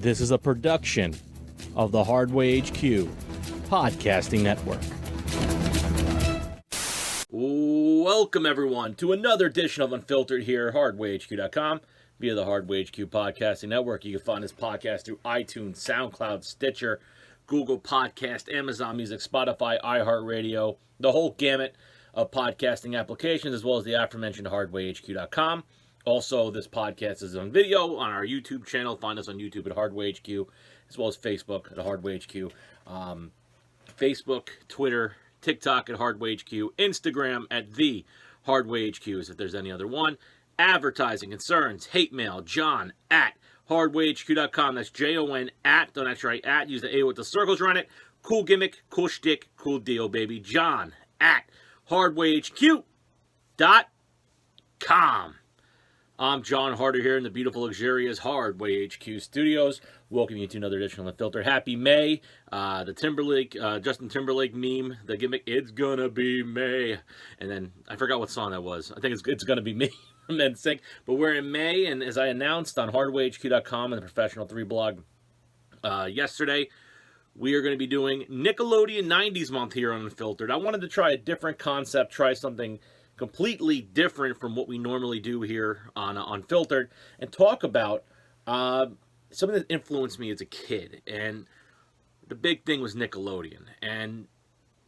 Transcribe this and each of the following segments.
This is a production of the Hardway HQ Podcasting Network. Welcome, everyone, to another edition of Unfiltered here at HardwayHQ.com via the Hardway HQ Podcasting Network. You can find this podcast through iTunes, SoundCloud, Stitcher, Google Podcast, Amazon Music, Spotify, iHeartRadio, the whole gamut of podcasting applications, as well as the aforementioned HardwayHQ.com. Also, this podcast is on video on our YouTube channel. Find us on YouTube at Hardway HQ, as well as Facebook at Hardway HQ. Facebook, Twitter, TikTok at Hardway HQ, Instagram at the Hardway HQ, as if there's any other one. Advertising, concerns, hate mail, John at HardwayHQ.com. That's Jon at, don't actually write at, use the A with the circles around it. Cool gimmick, cool shtick, cool deal, baby. John at HardwayHQ.com. I'm Jon Harder here in the beautiful, luxurious Hardway HQ studios. Welcome you to another edition of Unfiltered. Happy May. The Justin Timberlake meme, the gimmick, it's gonna be May. And then, I forgot what song that was. I think it's gonna be me from NSYNC. But we're in May, and as I announced on HardwayHQ.com and the Professional 3 blog yesterday, we are going to be doing Nickelodeon 90s month here on Unfiltered. I wanted to try a different concept, try something completely different from what we normally do here on Unfiltered, and talk about something that influenced me as a kid. And the big thing was Nickelodeon. And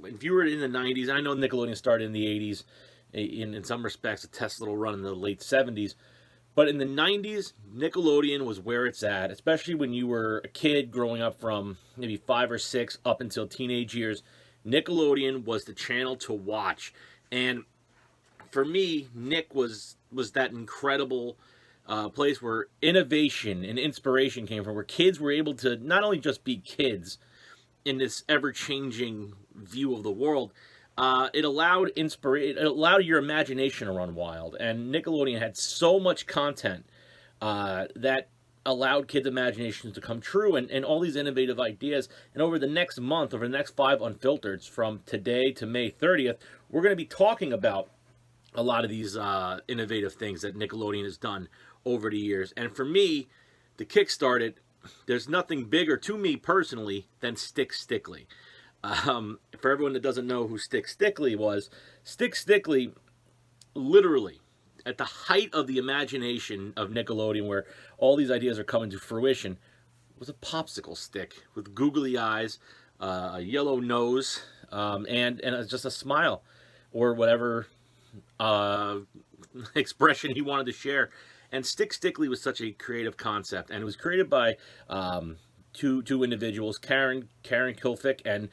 if you were in the 90s, I know Nickelodeon started in the 80s, in some respects a test little run in the late 70s, but in the 90s, Nickelodeon was where it's at, especially when you were a kid growing up from maybe 5 or 6 up until teenage years. Nickelodeon was the channel to watch. And for me, Nick was that incredible place where innovation and inspiration came from, where kids were able to not only just be kids in this ever-changing view of the world, it allowed your imagination to run wild. And Nickelodeon had so much content that allowed kids' imaginations to come true, and all these innovative ideas. And over the next month, over the next 5 Unfiltereds, from today to May 30th, we're going to be talking about a lot of these innovative things that Nickelodeon has done over the years. And for me, to kickstart it, there's nothing bigger to me personally than Stick Stickly. For everyone that doesn't know who Stick Stickly was, Stick Stickly, literally, at the height of the imagination of Nickelodeon, where all these ideas are coming to fruition, was a popsicle stick with googly eyes, a yellow nose, and just a smile, or whatever expression he wanted to share. And Stick Stickly was such a creative concept, and it was created by two individuals, Karen Kilfick and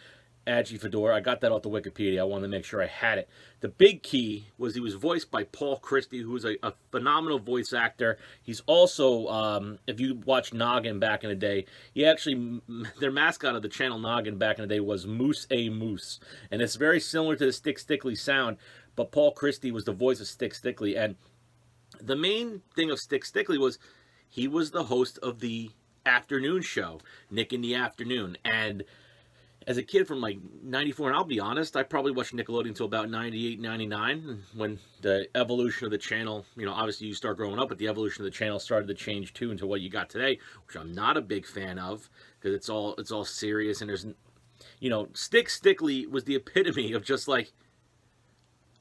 Agi Fedor. I got that off the Wikipedia. I wanted to make sure I had it. The big key was he was voiced by Paul Christie, who was a phenomenal voice actor. He's also, if you watched Noggin back in the day, their mascot of the channel Noggin back in the day was Moose A. Moose. And it's very similar to the Stick Stickly sound, but Paul Christie was the voice of Stick Stickly. And the main thing of Stick Stickly was he was the host of the afternoon show, Nick in the Afternoon. And as a kid from like 94, and I'll be honest, I probably watched Nickelodeon until about 98, 99, when the evolution of the channel, obviously you start growing up, but the evolution of the channel started to change too into what you got today, which I'm not a big fan of, because it's all serious, and there's, Stick Stickly was the epitome of just like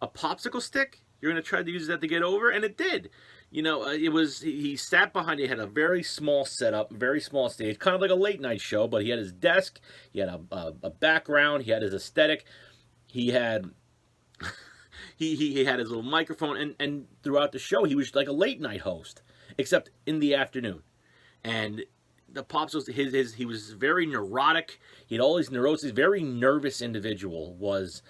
a popsicle stick. You're going to try to use that to get over, and it did. He sat behind, he had a very small setup, very small stage, kind of like a late night show, but he had his desk, he had a background, he had his aesthetic, he had he had his little microphone, and throughout the show, he was like a late night host, except in the afternoon. And the Pops he was very neurotic, he had all these neuroses, very nervous individual was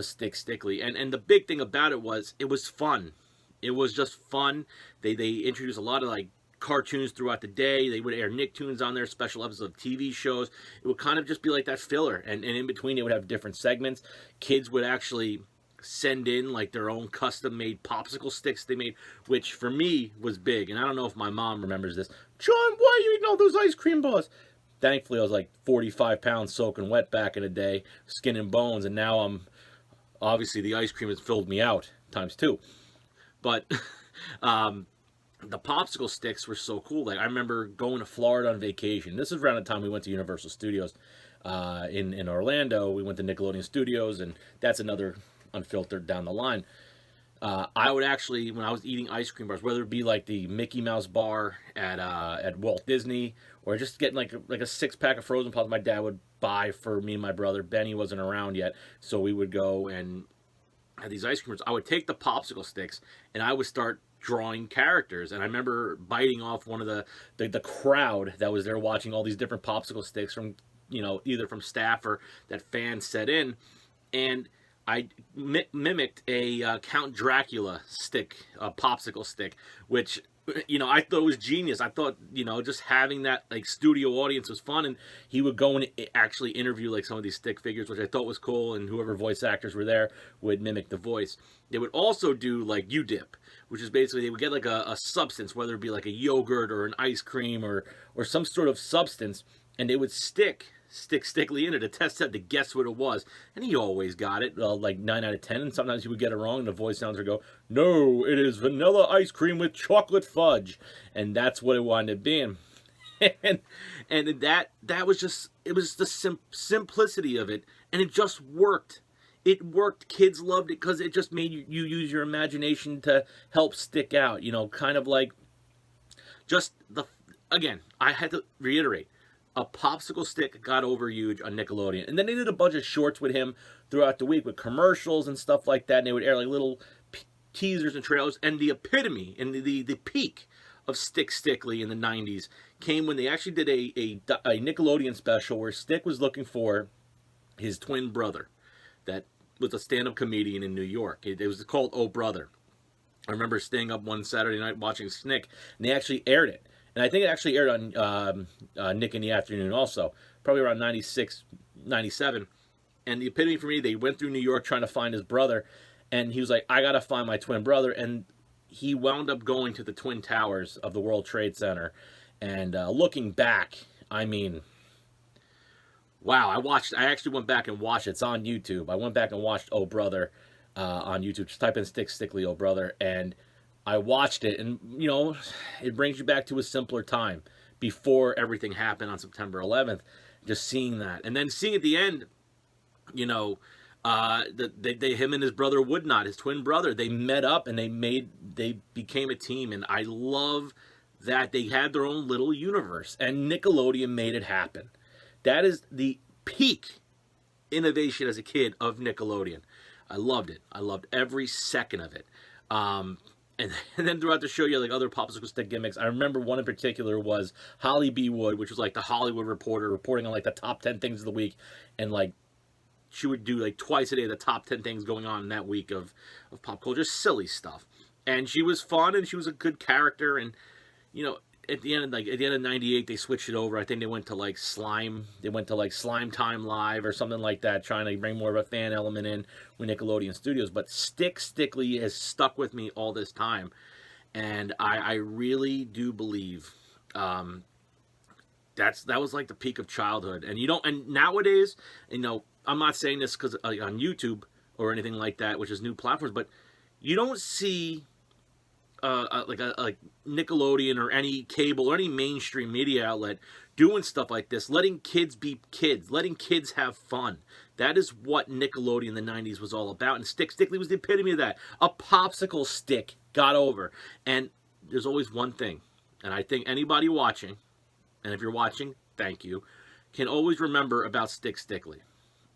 Stick Stickly. And the big thing about it was fun. It was just fun. They introduced a lot of like cartoons throughout the day. They would air Nicktoons on there, special episodes of TV shows. It would kind of just be like that filler. And in between, they would have different segments. Kids would actually send in like their own custom-made popsicle sticks they made, which for me was big. And I don't know if my mom remembers this. John, why are you eating all those ice cream bars? Thankfully, I was like 45 pounds soaking wet back in the day, skin and bones. And now obviously the ice cream has filled me out times 2. But the popsicle sticks were so cool. Like I remember going to Florida on vacation. This is around the time we went to Universal Studios in Orlando. We went to Nickelodeon Studios, and that's another Unfiltered down the line. I would actually, when I was eating ice cream bars, whether it be like the Mickey Mouse bar at Walt Disney, or just getting like a 6 pack of frozen pops, my dad would buy for me and my brother. Benny wasn't around yet, so we would go and have these ice creams. I would take the popsicle sticks and I would start drawing characters. And I remember biting off one of the crowd that was there watching all these different popsicle sticks from, either from staff or that fans set in, and I mimicked a Count Dracula stick, a popsicle stick, which I thought was genius. I thought just having that like studio audience was fun, and he would go and actually interview like some of these stick figures, which I thought was cool. And whoever voice actors were there would mimic the voice. They would also do like U-dip, which is basically they would get like a substance, whether it be like a yogurt or an ice cream or some sort of substance, and they would stick Stickly in it to test out to guess what it was, and he always got it, like 9 out of 10. And sometimes he would get it wrong, and the voice sounds would go, "No, it is vanilla ice cream with chocolate fudge," and that's what it wound up being. and that was just the simplicity of it, and it just worked. It worked. Kids loved it because it just made you use your imagination to help stick out. Kind of like just again. I had to reiterate. A popsicle stick got over huge on Nickelodeon. And then they did a bunch of shorts with him throughout the week with commercials and stuff like that. And they would air like little teasers and trailers. And the epitome and the peak of Stickly in the 90s came when they actually did a Nickelodeon special where Stick was looking for his twin brother that was a stand-up comedian in New York. It was called Oh Brother. I remember staying up one Saturday night watching Snick, and they actually aired it. And I think it actually aired on Nick in the Afternoon also, probably around 96, 97. And the epitome for me, they went through New York trying to find his brother. And he was like, I got to find my twin brother. And he wound up going to the Twin Towers of the World Trade Center. And looking back, I mean, wow, I actually went back and watched it. It's on YouTube. I went back and watched Oh Brother on YouTube. Just type in Stickly Oh Brother. And I watched it, and, it brings you back to a simpler time before everything happened on September 11th, just seeing that. And then seeing at the end, him and his brother Woodnot, his twin brother, they met up and they became a team. And I love that they had their own little universe, and Nickelodeon made it happen. That is the peak innovation as a kid of Nickelodeon. I loved it. I loved every second of it. And then throughout the show, you had like other popsicle stick gimmicks. I remember one in particular was Holly B. Wood, which was like the Hollywood reporter reporting on like the top 10 things of the week. And like she would do like twice a day the top 10 things going on in that week of pop culture, silly stuff. And she was fun and she was a good character. And, at the end of 98, they switched it over. I think they went to like Slime. They went to like Slime Time Live or something like that, trying to bring more of a fan element in with Nickelodeon Studios. But Stickly has stuck with me all this time, and I really do believe that was like the peak of childhood. And and nowadays, I'm not saying this because on YouTube or anything like that, which is new platforms, but you don't see like Nickelodeon or any cable or any mainstream media outlet doing stuff like this, letting kids be kids, letting kids have fun. That is what Nickelodeon in the 90s was all about, and Stickly was the epitome of that. A popsicle stick got over. And there's always one thing, and I think anybody watching, and if you're watching, thank you, can always remember about Stickly.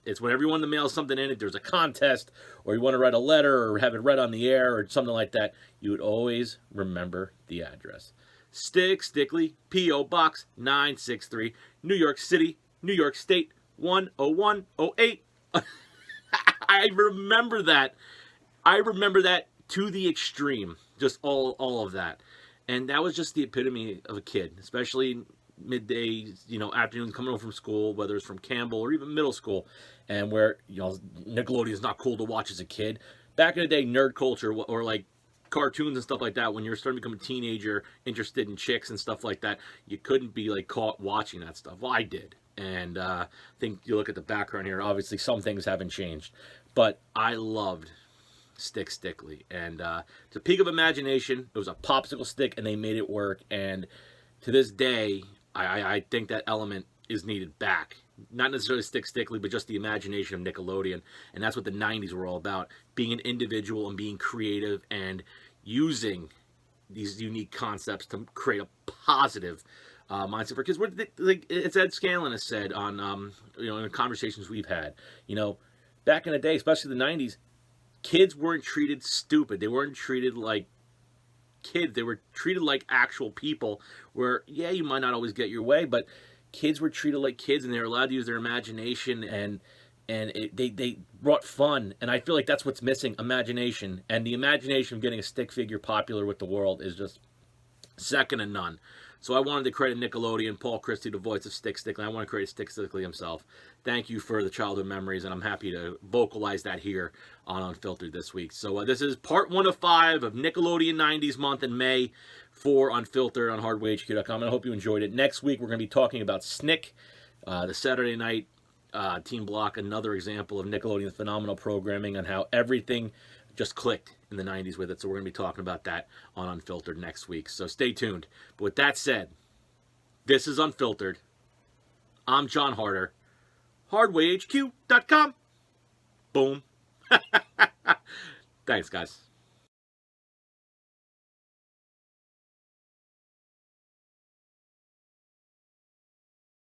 It's whenever you want to mail something in, if there's a contest, or you want to write a letter, or have it read on the air, or something like that, you would always remember the address. Stickly, P.O. Box 963, New York City, New York State, 10108. I remember that. I remember that to the extreme. Just all of that. And that was just the epitome of a kid, especially midday, afternoons coming home from school, whether it's from Campbell or even middle school, and where, Nickelodeon is not cool to watch as a kid. Back in the day, nerd culture or like cartoons and stuff like that, when you were starting to become a teenager, interested in chicks and stuff like that, you couldn't be like caught watching that stuff. Well, I did. And I think you look at the background here, obviously some things haven't changed. But I loved Stick Stickly. And it's a peak of imagination. It was a popsicle stick, and they made it work. And to this day, I think that element is needed back. Not necessarily Stick Stickly, but just the imagination of Nickelodeon. And that's what the 90s were all about. Being an individual and being creative and using these unique concepts to create a positive mindset for kids. Like it's Ed Scanlon has said on, in the conversations we've had. Back in the day, especially the 90s, kids weren't treated stupid. They weren't treated like kids. They were treated like actual people where, yeah, you might not always get your way, but kids were treated like kids, and they were allowed to use their imagination, and they brought fun. And I feel like that's what's missing, imagination. And the imagination of getting a stick figure popular with the world is just second to none. So I wanted to credit Nickelodeon, Paul Christie, the voice of Stick Stickly. I want to credit Stick Stickly himself. Thank you for the childhood memories, and I'm happy to vocalize that here on Unfiltered this week. So this is part 1 of 5 of Nickelodeon 90s month in May for Unfiltered on HardwayHQ.com, and I hope you enjoyed it. Next week, we're going to be talking about Snick, the Saturday night team block, another example of Nickelodeon's phenomenal programming and how everything just clicked in the 90s with it. So we're going to be talking about that on Unfiltered next week. So stay tuned. But with that said, this is Unfiltered. I'm Jon Harder. HardwayHQ.com. Boom. Thanks, guys.